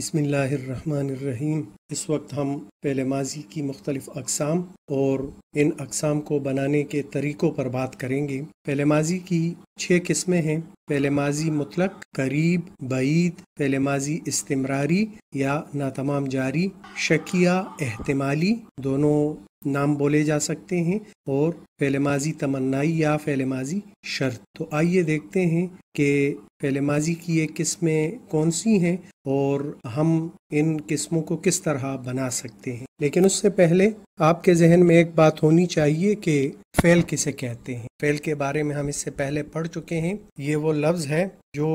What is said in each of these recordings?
بسم اللہ الرحمن الرحیم۔ اس وقت ہم فعل ماضی کی مختلف اقسام اور ان اقسام کو بنانے کے طریقوں پر بات کریں گے۔ فعل ماضی کی 6 قسمیں ہیں: فعل ماضی مطلق، قریب، بعید، فعل ماضی استمراری یا ناتمام جاری، شکیہ، احتمالی، دونوں نام بولے جا سکتے ہیں، اور فعل ماضی تمنائی یا فعل ماضی شرط۔ تو آئیے دیکھتے ہیں کہ فعل ماضی کی یہ قسمیں کون سی ہیں اور ہم ان قسموں کو کس طرح بنا سکتے ہیں۔ لیکن اس سے پہلے آپ کے ذہن میں ایک بات ہونی چاہیے کہ فعل کسے کہتے ہیں۔ فعل کے بارے میں ہم اس سے پہلے پڑھ چکے ہیں۔ یہ وہ لفظ ہے جو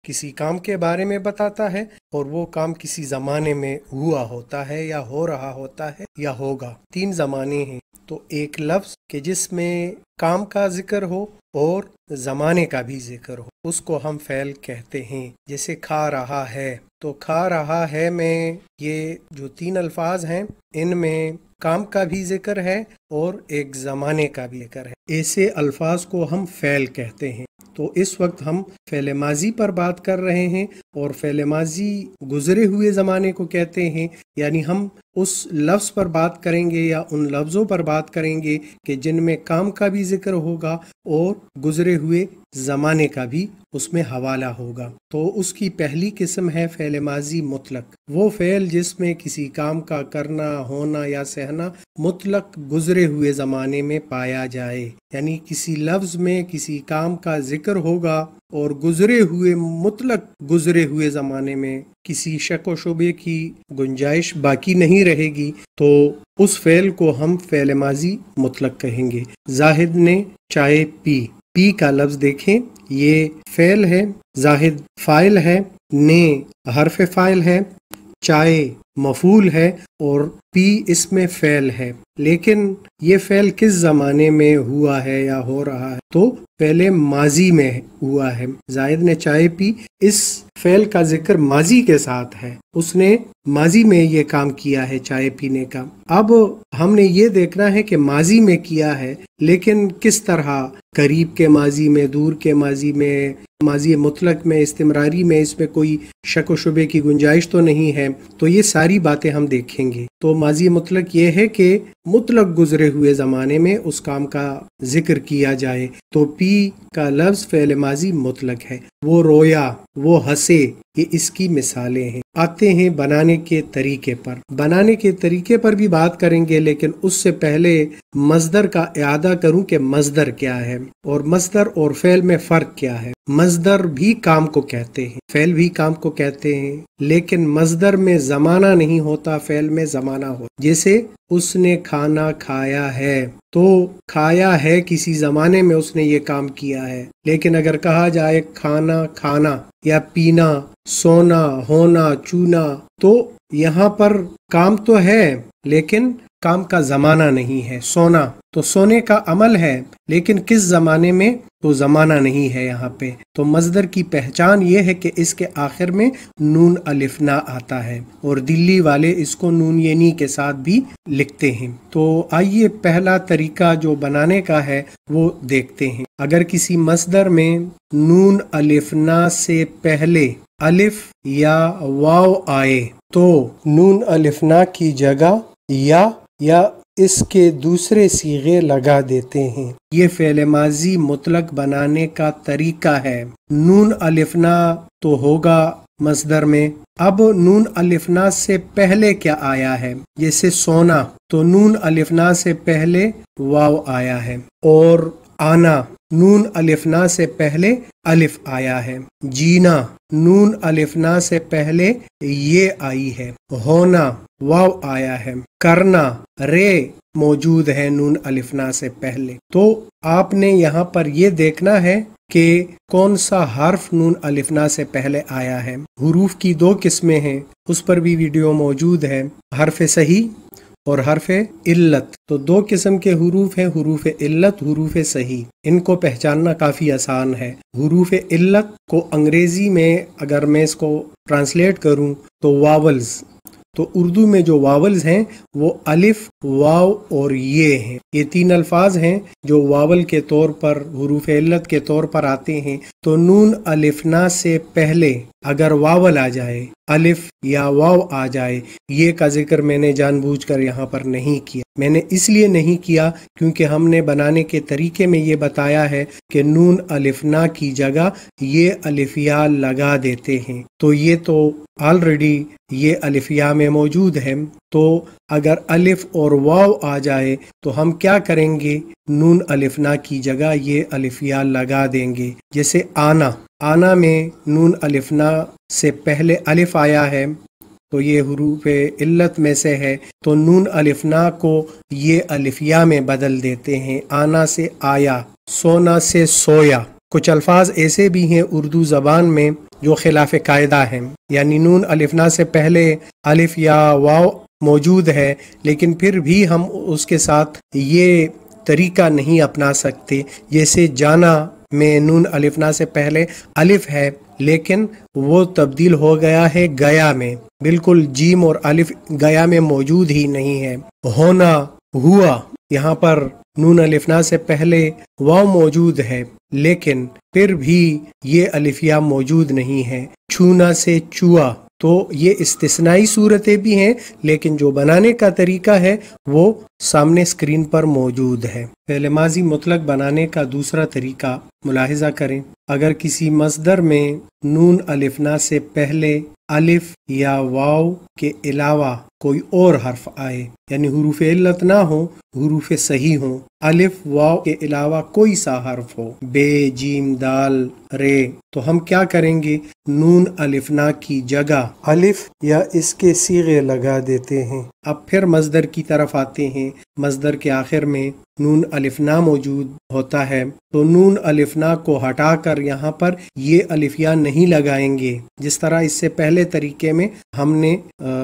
کسی کام کے بارے میں بتاتا ہے، اور وہ کام کسی زمانے میں ہوا ہوتا ہے یا ہو رہا ہوتا ہے یا ہوگا۔ 3 زمانے ہیں۔ تو ایک لفظ کہ جس میں کام کا ذکر ہو اور زمانے کا بھی ذکر ہو، اس کو ہم فعل کہتے ہیں۔ جیسے کھا رہا ہے، تو کھا رہا ہے میں یہ جو 3 الفاظ ہیں، ان میں کام کا بھی ذکر ہے اور ایک زمانے کا بھی ذکر ہے۔ ایسے الفاظ کو ہم فعل کہتے ہیں۔ تو اس وقت ہم فعل ماضی پر بات کر رہے ہیں، اور فعل ماضی گزرے ہوئے زمانے کو کہتے ہیں، یعنی ہم اس لفظ پر بات کریں گے یا ان لفظوں پر بات کریں گے کہ جن میں کام کا بھی ذکر ہوگا اور گزرے ہوئے زمانے کا بھی اس میں حوالہ ہوگا۔ تو اس کی پہلی قسم ہے فعل ماضی مطلق، وہ فعل جس میں کسی کام کا کرنا، ہونا یا سہنا مطلق گزرے ہوئے زمانے میں پایا جائے، یعنی کسی لفظ میں کسی کام کا ذکر ہوگا اور گزرے ہوئے مطلق گزرے ہوئے زمانے میں کسی شک و شبے کی گنجائش باقی نہیں رہے گی، تو اس فعل کو ہم فعل ماضی مطلق کہیں گے۔ زاہد نے چائے پی، پی کا لفظ دیکھیں، یہ فعل ہے، زاہد فاعل ہے، نے حرف فاعل ہے، چائے مفعول ہے، اور پی اس میں فعل ہے۔ لیکن یہ فعل کس زمانے میں ہوا ہے یا ہو رہا ہے؟ تو پہلے ماضی میں ہوا ہے۔ زاہد نے چائے پی، اس فعل کا ذکر ماضی کے ساتھ ہے، اس نے ماضی میں یہ کام کیا ہے چائے پینے کا۔ اب ہم نے یہ دیکھنا ہے کہ ماضی میں کیا ہے، لیکن کس طرح، قریب کے ماضی میں، دور کے ماضی میں، ماضی مطلق میں، استمراری میں، اس میں کوئی شک و شبے کی گنجائش تو نہیں ہے۔ تو یہ ساری باتیں ہم دیکھیں گے۔ تو ماضی مطلق یہ ہے کہ مطلق گزرے ہوئے زمانے میں اس کام کا ذکر کیا جائے۔ تو پی کا لفظ فعل ماضی مطلق ہے۔ وہ رویا، وہ ہنسے، یہ اس کی مثالیں ہیں۔ آتے ہیں بنانے کے طریقے پر۔ بنانے کے طریقے پر بھی بات کریں گے، لیکن اس سے پہلے مصدر کا اعادہ کروں کہ مصدر کیا ہے اور مصدر اور فعل میں فرق کیا ہے۔ مصدر بھی کام کو کہتے ہیں، فعل بھی کام کو کہتے ہیں، لیکن مصدر میں زمانہ نہیں ہوتا، فعل میں زمانہ ہوتا۔ جیسے اس نے کھانا کھایا ہے، تو کھایا ہے کسی زمانے میں اس نے یہ کام کیا ہے، لیکن اگر کہا جائے کھانا کھانا یا پینا، سونا، ہونا، چونا، تو یہاں پر کام تو ہے لیکن کام کا زمانہ نہیں ہے۔ سونا تو سونے کا عمل ہے، لیکن کس زمانے میں؟ تو زمانہ نہیں ہے یہاں پہ۔ تو مصدر کی پہچان یہ ہے کہ اس کے آخر میں نون الف نا آتا ہے، اور دلی والے اس کو نون ینی کے ساتھ بھی لکھتے ہیں۔ تو آئیے پہلا طریقہ جو بنانے کا ہے وہ دیکھتے ہیں۔ اگر کسی مصدر میں نون الف نا سے پہلے الف یا واو آئے، تو نون الف نا کی جگہ یا اس کے دوسرے صیغے لگا دیتے ہیں۔ یہ فعل ماضی مطلق بنانے کا طریقہ ہے۔ نون الف نا تو ہوگا مصدر میں، اب نون الف نا سے پہلے کیا آیا ہے؟ جیسے سونا، تو نون الف نا سے پہلے واو آیا ہے، اور آنا، نون الف نا سے پہلے الف آیا ہے۔ جینا، نون الف نا سے پہلے یہ آئی ہے۔ ہونا، واو آیا ہے۔ کرنا، رے موجود ہے نون الف نا سے پہلے۔ تو آپ نے یہاں پر یہ دیکھنا ہے کہ کون سا حرف نون الف نا سے پہلے آیا ہے۔ حروف کی 2 قسمیں ہیں، اس پر بھی ویڈیو موجود ہے، حرف صحیح اور حرف علت۔ تو 2 قسم کے حروف ہیں، حروف علت، حروف صحیح۔ ان کو پہچاننا کافی آسان ہے۔ حروف علت کو انگریزی میں اگر میں اس کو ٹرانسلیٹ کروں تو واولز، تو اردو میں جو واولز ہیں وہ الف واو اور یہ ہیں۔ یہ تین الفاظ ہیں جو واول کے طور پر، حروف علت کے طور پر آتے ہیں۔ تو نون الفنا سے پہلے اگر واول آ جائے، الف یا واو آ جائے، یہ کا ذکر میں نے جان بوجھ کر یہاں پر نہیں کیا۔ میں نے اس لیے نہیں کیا کیونکہ ہم نے بنانے کے طریقے میں یہ بتایا ہے کہ نون الفنا کی جگہ یہ الف یا لگا دیتے ہیں، تو یہ تو آلریڈی یہ الف یا میں موجود ہے۔ تو اگر الف اور واو آ جائے تو ہم کیا کریں گے؟ نون الفنا کی جگہ یہ الف یا لگا دیں گے۔ جیسے آنا، آنا میں نون الفنا سے پہلے الف آیا ہے تو یہ حروف علت میں سے ہے، تو نون الفنا کو یہ الف یا میں بدل دیتے ہیں۔ آنا سے آیا، سونا سے سویا۔ کچھ الفاظ ایسے بھی ہیں اردو زبان میں جو خلاف قاعدہ ہیں، یعنی نون الفنا سے پہلے الف یا واو موجود ہے لیکن پھر بھی ہم اس کے ساتھ یہ طریقہ نہیں اپنا سکتے۔ جیسے جانا میں نون الفنا سے پہلے الف ہے لیکن وہ تبدیل ہو گیا ہے گیا میں، بالکل جیم اور الف گیا میں موجود ہی نہیں ہے۔ ہونا، ہوا، یہاں پر نون الفنا سے پہلے واو موجود ہے لیکن پھر بھی یہ الف یا موجود نہیں ہے۔ چھونا سے چوا، تو یہ استثنائی صورتیں بھی ہیں لیکن جو بنانے کا طریقہ ہے وہ سامنے اسکرین پر موجود ہے۔ فعل ماضی مطلق بنانے کا دوسرا طریقہ ملاحظہ کریں۔ اگر کسی مصدر میں نون الفنا سے پہلے الف یا واو کے علاوہ کوئی اور حرف آئے، یعنی حروف علت نہ ہو، حروف صحیح ہوں، الف واو کے علاوہ کوئی سا حرف ہو، بے، جیم، دال، رے، تو ہم کیا کریں گے؟ نون الفنا کی جگہ الف یا اس کے صیغے لگا دیتے ہیں۔ اب پھر مصدر کی طرف آتے ہیں۔ مصدر کے آخر میں نون الفنا موجود ہوتا ہے تو نون الفنا کو ہٹا کر یہاں پر یہ الف یا نہیں لگائیں گے جس طرح اس سے پہلے طریقے میں ہم نے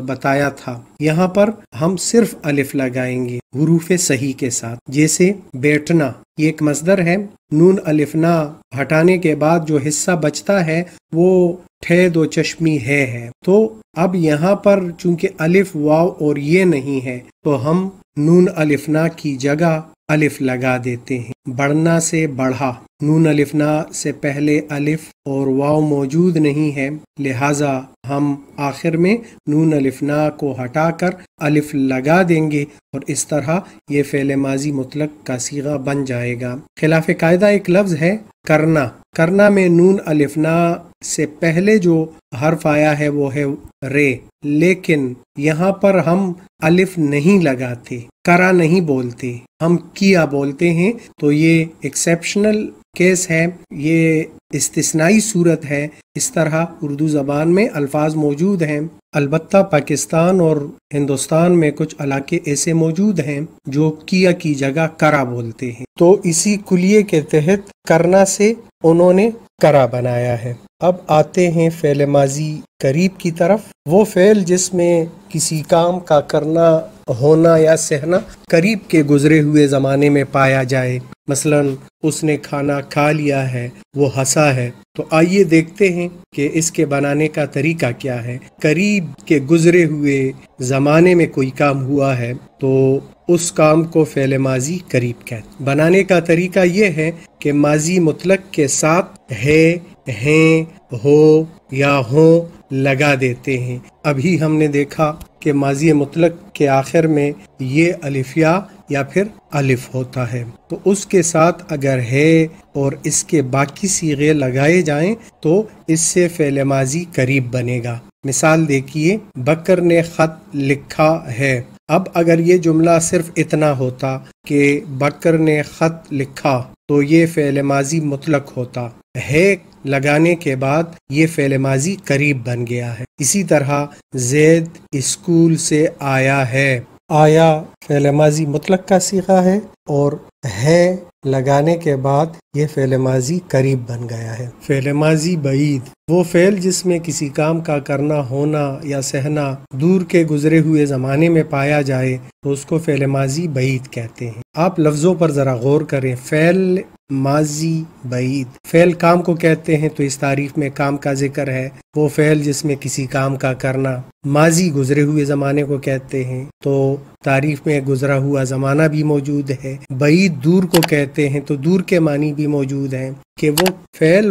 بتایا تھا۔ یہاں پر ہم صرف الف لگائیں گے حروف صحیح کے ساتھ۔ جیسے بیٹھنا، یہ ایک مصدر ہے، نون الفنا ہٹانے کے بعد جو حصہ بچتا ہے وہ ٹھے دو چشمی ہے۔ تو اب یہاں پر چونکہ الف واو اور یہ نہیں ہے تو ہم نون الفنا کی جگہ الف لگا دیتے ہیں۔ بڑھنا سے بڑھا، نون الفنا سے پہلے الف اور واو موجود نہیں ہے لہٰذا ہم آخر میں نون الفنا کو ہٹا کر الف لگا دیں گے اور اس طرح یہ فعل ماضی مطلق کا صیغہ بن جائے گا۔ خلاف قاعدہ ایک لفظ ہے کرنا۔ کرنا میں نون الفنا سے پہلے جو حرف آیا ہے وہ ہے رے، لیکن یہاں پر ہم الف نہیں لگاتے، کرا نہیں بولتے، ہم کیا بولتے ہیں، تو یہ ایکسیپشنل کیس ہے، یہ استثنائی صورت ہے۔ اس طرح اردو زبان میں الفاظ موجود ہیں، البتہ پاکستان اور ہندوستان میں کچھ علاقے ایسے موجود ہیں جو کیا کی جگہ کرا بولتے ہیں، تو اسی کلیے کے تحت کرنا سے انہوں نے کرا بنایا ہے۔ اب آتے ہیں فعل ماضی قریب کی طرف، وہ فعل جس میں کسی کام کا کرنا، ہونا یا سہنا قریب کے گزرے ہوئے زمانے میں پایا جائے۔ مثلا اس نے کھانا کھا لیا ہے، وہ ہنسا ہے، تو آئیے دیکھتے ہیں کہ اس کے بنانے کا طریقہ کیا ہے۔ قریب کے گزرے ہوئے زمانے میں کوئی کام ہوا ہے تو اس کام کو فعل ماضی قریب کہتے ہیں۔ بنانے کا طریقہ یہ ہے کہ ماضی مطلق کے ساتھ ہے، ہیں، ہو یا ہوں لگا دیتے ہیں۔ ابھی ہم نے دیکھا کہ ماضی مطلق کے آخر میں یہ الف یا پھر الف ہوتا ہے، تو اس کے ساتھ اگر ہے اور اس کے باقی صیغے لگائے جائیں تو اس سے فعل ماضی قریب بنے گا۔ مثال دیکھیے، بکر نے خط لکھا ہے۔ اب اگر یہ جملہ صرف اتنا ہوتا کہ بکر نے خط لکھا تو یہ فعل ماضی مطلق ہوتا، ہے لگانے کے بعد یہ فعل ماضی قریب بن گیا ہے۔ اسی طرح زید اسکول سے آیا ہے، آیا فعل ماضی مطلق کا صیغہ ہے اور ہے لگانے کے بعد یہ فعل ماضی قریب بن گیا ہے۔ فعل ماضی بعید، وہ فعل جس میں کسی کام کا کرنا، ہونا یا سہنا دور کے گزرے ہوئے زمانے میں پایا جائے تو اس کو فعل ماضی بعید کہتے ہیں۔ آپ لفظوں پر ذرا غور کریں، فعل ماضی بعید، فعل کام کو کہتے ہیں تو اس تعریف میں کام کا ذکر ہے، وہ فعل جس میں کسی کام کا کرنا۔ ماضی گزرے ہوئے زمانے کو کہتے ہیں تو تعریف میں گزرا ہوا زمانہ بھی موجود ہے۔ بعید دور کو کہتے ہیں تو دور کے معنی بھی موجود ہیں کہ وہ فعل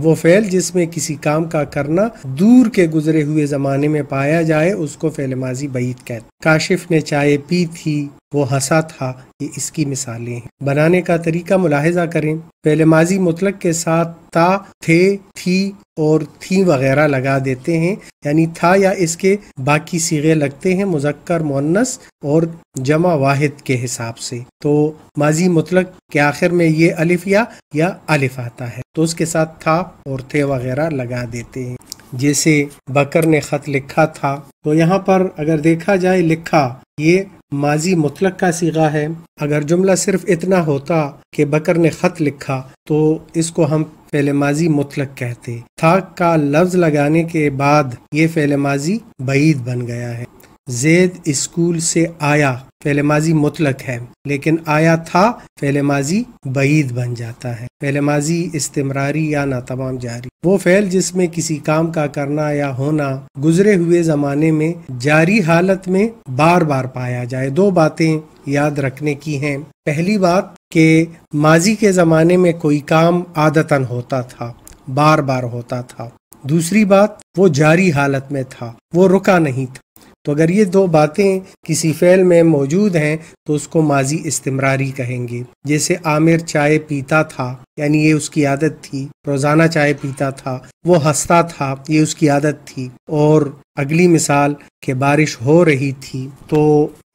وہ فعل جس میں کسی کام کا کرنا دور کے گزرے ہوئے زمانے میں پایا جائے اس کو فعل ماضی بعید کہتے ہیں۔ کاشف نے چائے پی تھی، وہ ہنسا تھا، یہ اس کی مثالیں ہیں۔ بنانے کا طریقہ ملاحظہ کریں، فعل ماضی مطلق کے ساتھ تا، تھے، تھی اور تھی وغیرہ لگا دیتے ہیں، یعنی تھا یا اس کے باقی صیغے لگتے ہیں مذکر مؤنث اور جمع واحد کے حساب سے۔ تو ماضی مطلق کے آخر میں یہ الف یا الف آتا ہے تو اس کے ساتھ تھا اور تھے وغیرہ لگا دیتے ہیں۔ جیسے بکر نے خط لکھا تھا، تو یہاں پر اگر دیکھا جائے لکھا یہ ماضی مطلق کا صیغہ ہے۔ اگر جملہ صرف اتنا ہوتا کہ بکر نے خط لکھا تو اس کو ہم فعل ماضی مطلق کہتے۔ تھا کا لفظ لگانے کے بعد یہ فعل ماضی بعید بن گیا ہے۔ زید اسکول سے آیا فعل ماضی مطلق ہے، لیکن آیا تھا فعل ماضی بعید بن جاتا ہے۔ فعل ماضی استمراری یا ناتمام جاری، وہ فعل جس میں کسی کام کا کرنا یا ہونا گزرے ہوئے زمانے میں جاری حالت میں بار بار پایا جائے۔ دو باتیں یاد رکھنے کی ہیں۔ پہلی بات کہ ماضی کے زمانے میں کوئی کام عادتاً ہوتا تھا، بار بار ہوتا تھا۔ دوسری بات وہ جاری حالت میں تھا، وہ رکا نہیں تھا۔ تو اگر یہ دو باتیں کسی فعل میں موجود ہیں تو اس کو ماضی استمراری کہیں گے۔ جیسے عامر چائے پیتا تھا، یعنی یہ اس کی عادت تھی، روزانہ چائے پیتا تھا۔ وہ ہنستا تھا، یہ اس کی عادت تھی۔ اور اگلی مثال کہ بارش ہو رہی تھی، تو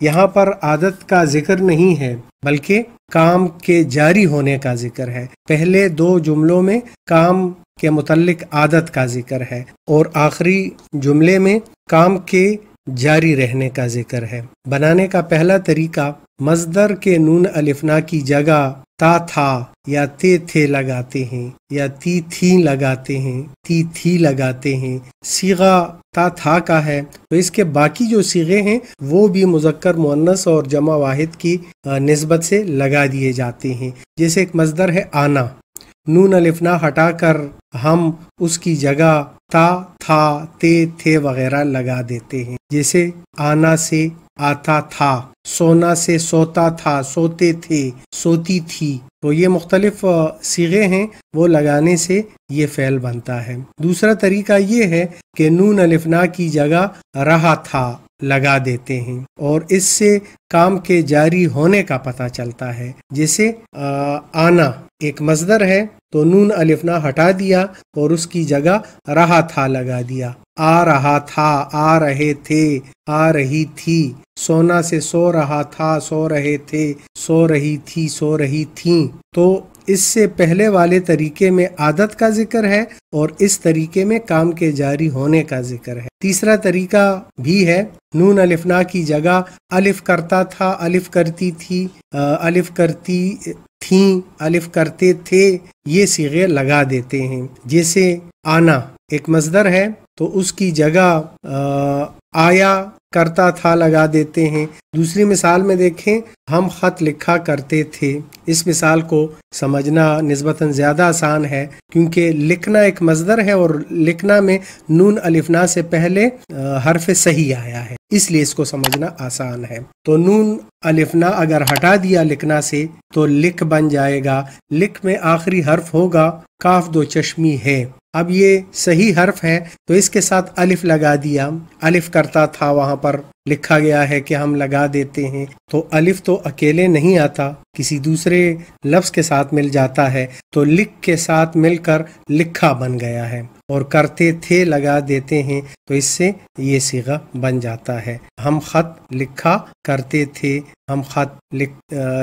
یہاں پر عادت کا ذکر نہیں ہے بلکہ کام کے جاری ہونے کا ذکر ہے۔ پہلے دو جملوں میں کام کے متعلق عادت کا ذکر ہے اور آخری جملے میں کام کے جاری رہنے کا ذکر ہے۔ بنانے کا پہلا طریقہ، مصدر کے نون الفنا کی جگہ تا تھا یا تے تھے لگاتے ہیں یا تی تھی لگاتے ہیں، تی تھی لگاتے ہیں۔ صیغہ تا تھا کا ہے تو اس کے باقی جو صیغے ہیں وہ بھی مذکر مؤنث اور جمع واحد کی نسبت سے لگا دیے جاتے ہیں۔ جیسے ایک مصدر ہے آنا، نون الفنا ہٹا کر ہم اس کی جگہ تا، تھا، تے، تھے وغیرہ لگا دیتے ہیں۔ جیسے آنا سے آتا تھا، سونا سے سوتا تھا، سوتے تھے، سوتی تھی۔ تو یہ مختلف صیغے ہیں، وہ لگانے سے یہ فعل بنتا ہے۔ دوسرا طریقہ یہ ہے کہ نون الفنا کی جگہ رہا تھا لگا دیتے ہیں اور اس سے کام کے جاری ہونے کا پتہ چلتا ہے۔ جیسے آنا ایک مصدر ہے تو نون الفنا ہٹا دیا اور اس کی جگہ رہا تھا لگا دیا۔ آ رہا تھا، آ رہے تھے، آ رہی تھی۔ سونا سے سو رہا تھا، سو رہے تھے، سو رہی تھی، سو رہی تھیں۔ تو اس سے پہلے والے طریقے میں عادت کا ذکر ہے اور اس طریقے میں کام کے جاری ہونے کا ذکر ہے۔ تیسرا طریقہ بھی ہے، نون الفنا کی جگہ الف کرتا تھا، الف کرتی تھی، الف کرتی تھیں، الف کرتے تھے، یہ صیغے لگا دیتے ہیں۔ جیسے آنا ایک مصدر ہے تو اس کی جگہ آیا کرتا تھا لگا دیتے ہیں۔ دوسری مثال میں دیکھیں، ہم خط لکھا کرتے تھے۔ اس مثال کو سمجھنا نسبتاً زیادہ آسان ہے کیونکہ لکھنا ایک مصدر ہے اور لکھنا میں نون الفنا سے پہلے حرف صحیح آیا ہے، اس لیے اس کو سمجھنا آسان ہے۔ تو نون الفنا اگر ہٹا دیا لکھنا سے تو لکھ بن جائے گا۔ لکھ میں آخری حرف ہوگا کاف دو چشمی ہے۔ اب یہ صحیح حرف ہے تو اس کے ساتھ الف لگا دیا، الف کرتا تھا وہاں پر لکھا گیا ہے کہ ہم لگا دیتے ہیں، تو الف تو اکیلے نہیں آتا، کسی دوسرے لفظ کے ساتھ مل جاتا ہے تو لکھ کے ساتھ مل کر لکھا بن گیا ہے، اور کرتے تھے لگا دیتے ہیں تو اس سے یہ صیغہ بن جاتا ہے۔ ہم خط لکھا کرتے تھے، ہم خط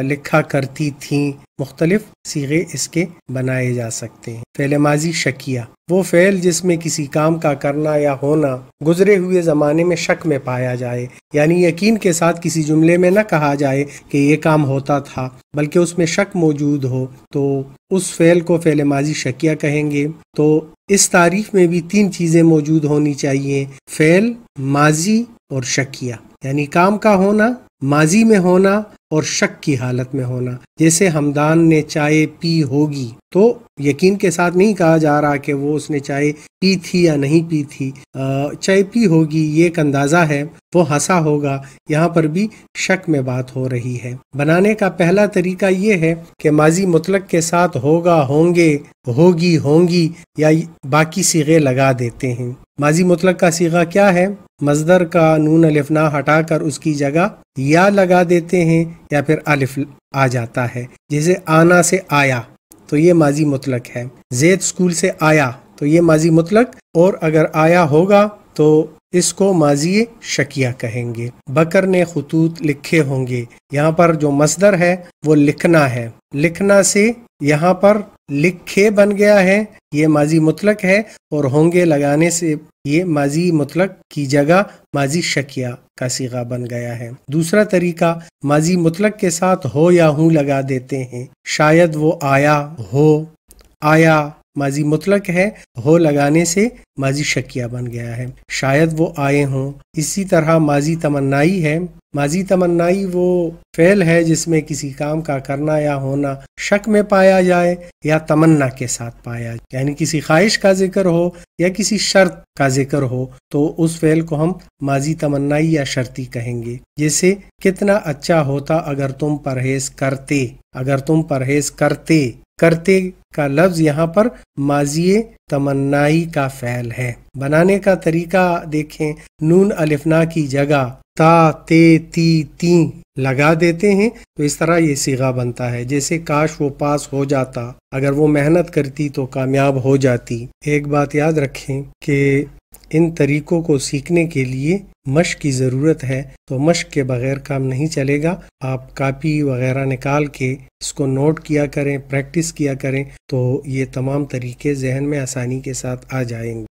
لکھا کرتی تھیں، مختلف صیغے اس کے بنائے جا سکتے ہیں۔ فعل ماضی شکیہ، وہ فعل جس میں کسی کام کا کرنا یا ہونا گزرے ہوئے زمانے میں شک میں پایا جائے، یعنی یقین کے ساتھ کسی جملے میں نہ کہا جائے کہ یہ کام ہوتا تھا بلکہ اس میں شک موجود ہو تو اس فعل کو فعل ماضی شکیہ کہیں گے۔ تو اس تعریف میں بھی تین چیزیں موجود ہونی چاہیے، فعل، ماضی اور شکیہ۔ یعنی کام کا ہونا، ماضی میں ہونا اور شک کی حالت میں ہونا. جیسے حمدان نے چائے پی ہوگی، تو یقین کے ساتھ نہیں کہا جا رہا کہ وہ اس نے چائے پی تھی یا نہیں پی تھی. چائے پی ہوگی یہ ایک اندازہ ہے، وہ ہنسا ہوگا، یہاں پر بھی شک میں بات ہو رہی ہے. بنانے کا پہلا طریقہ یہ ہے کہ ماضی مطلق کے ساتھ ہوگا، ہوں گے، ہوگی، ہوں گی یا باقی صیغے لگا دیتے ہیں. ماضی مطلق کا صیغہ کیا ہے؟ مصدر کا نون الف نا ہٹا کر اس کی جگہ یا لگا دیتے ہیں یا پھر الف آ جاتا ہے. جیسے آنا سے آیا تو یہ ماضی مطلق ہے. زید اسکول سے آیا تو یہ ماضی مطلق، اور اگر آیا ہوگا تو اس کو ماضی شکیہ کہیں گے. بکر نے خطوط لکھے ہوں گے، یہاں پر جو مصدر ہے وہ لکھنا ہے. لکھنا سے یہاں پر لکھے بن گیا ہے، یہ ماضی مطلق ہے، اور ہوں گے لگانے سے یہ ماضی مطلق کی جگہ ماضی شکیہ کا صیغہ بن گیا ہے. دوسرا طریقہ، ماضی مطلق کے ساتھ ہو یا ہوں لگا دیتے ہیں. شاید وہ آیا ہو، آیا ماضی مطلق ہے، ہو لگانے سے ماضی شکیہ بن گیا ہے. شاید وہ آئے ہوں. اسی طرح ماضی تمنائی ہے. ماضی تمنائی وہ فعل ہے جس میں کسی کام کا کرنا یا ہونا شک میں پایا جائے یا تمنا کے ساتھ پایا جائے، یعنی کسی خواہش کا ذکر ہو یا کسی شرط کا ذکر ہو تو اس فعل کو ہم ماضی تمنائی یا شرطی کہیں گے. جیسے کتنا اچھا ہوتا اگر تم پرہیز کرتے. اگر تم پرہیز کرتے، کرتے کا لفظ یہاں پر ماضی تمنائی کا فعل ہے. بنانے کا طریقہ دیکھیں، نون الفنا کی جگہ تا، تے، تی، تیں لگا دیتے ہیں تو اس طرح یہ صیغہ بنتا ہے. جیسے کاش وہ پاس ہو جاتا، اگر وہ محنت کرتی تو کامیاب ہو جاتی. ایک بات یاد رکھیں کہ ان طریقوں کو سیکھنے کے لیے مشق کی ضرورت ہے، تو مشق کے بغیر کام نہیں چلے گا. آپ کاپی وغیرہ نکال کے اس کو نوٹ کیا کریں، پریکٹس کیا کریں، تو یہ تمام طریقے ذہن میں آسانی کے ساتھ آ جائیں گے.